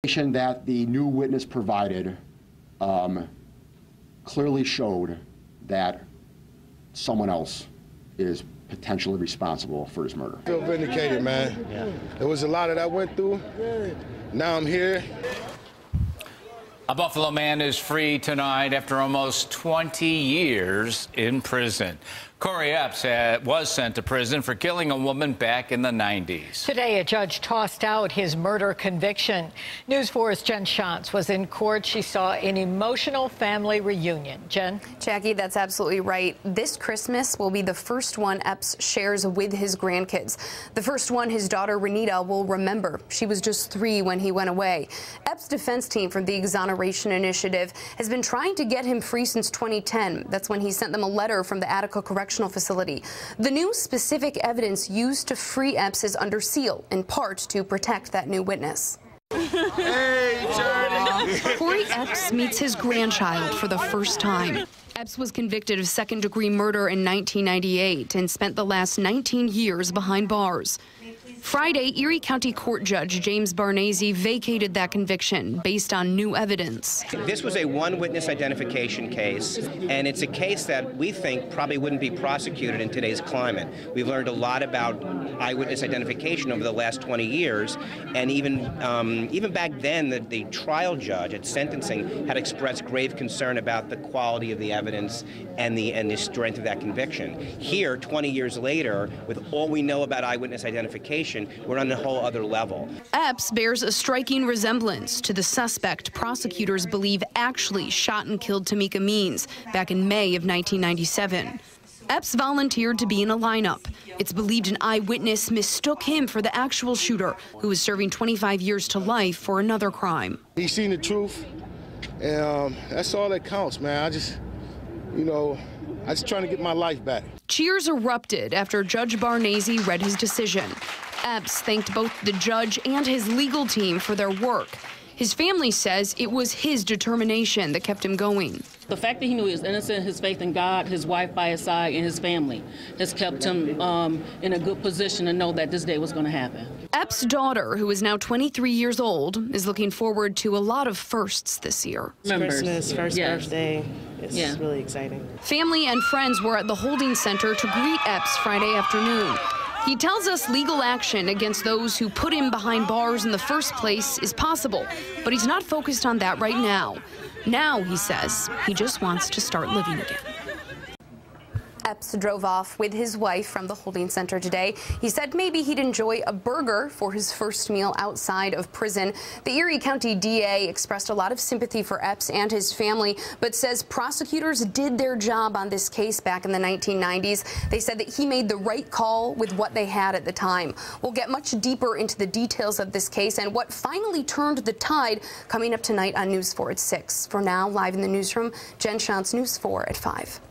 That the new witness provided clearly showed that someone else is potentially responsible for his murder. I feel vindicated, man. Yeah. There was a lot that I went through. Now I'm here. A Buffalo man is free tonight after almost 20 years in prison. Cory Epps was sent to prison for killing a woman back in the 90s. Today, a judge tossed out his murder conviction. News 4's Jen Shantz was in court. She saw an emotional family reunion. Jen? Jackie, that's absolutely right. This Christmas will be the first one Epps shares with his grandkids. The first one his daughter Renita will remember. She was just 3 when he went away. Epps' defense team from the Exoneration Initiative has been trying to get him free since 2010. That's when he sent them a letter from the Attica Correctional Facility. The new specific evidence used to free Epps is under seal, in part to protect that new witness. Hey, Charlie! Cory Epps meets his grandchild for the first time. Epps was convicted of second-degree murder in 1998 and spent the last 19 years behind bars. Friday, Erie County Court Judge James Barnese vacated that conviction based on new evidence. This was a one-witness identification case, and it's a case that we think probably wouldn't be prosecuted in today's climate. We've learned a lot about eyewitness identification over the last 20 years, and even back then, the trial judge at sentencing had expressed grave concern about the quality of the evidence and the strength of that conviction. Here, 20 years later, with all we know about eyewitness identification, we're on a whole other level. Epps bears a striking resemblance to the suspect prosecutors believe actually shot and killed Tamika Means back in May of 1997. Epps volunteered to be in a lineup. It's believed an eyewitness mistook him for the actual shooter, who was serving 25 years to life for another crime. He's seen the truth, and that's all that counts, man. I just trying to get my life back. Cheers erupted after Judge Barnese read his decision. Epps thanked both the judge and his legal team for their work. His family says it was his determination that kept him going. The fact that he knew he was innocent, his faith in God, his wife by his side, and his family has kept him in a good position to know that this day was going to happen. Epps' daughter, who is now 23 years old, is looking forward to a lot of firsts this year. Christmas, first birthday. It's really exciting. Family and friends were at the holding center to greet Epps Friday afternoon. He tells us legal action against those who put him behind bars in the first place is possible, but he's not focused on that right now. Now, he says, he just wants to start living again. Epps drove off with his wife from the holding center today. He said maybe he'd enjoy a burger for his first meal outside of prison. The Erie County DA expressed a lot of sympathy for Epps and his family, but says prosecutors did their job on this case back in the 1990s. They said that he made the right call with what they had at the time. We'll get much deeper into the details of this case and what finally turned the tide coming up tonight on News 4 at 6. For now, live in the newsroom, Jen Shantz, News 4 at 5.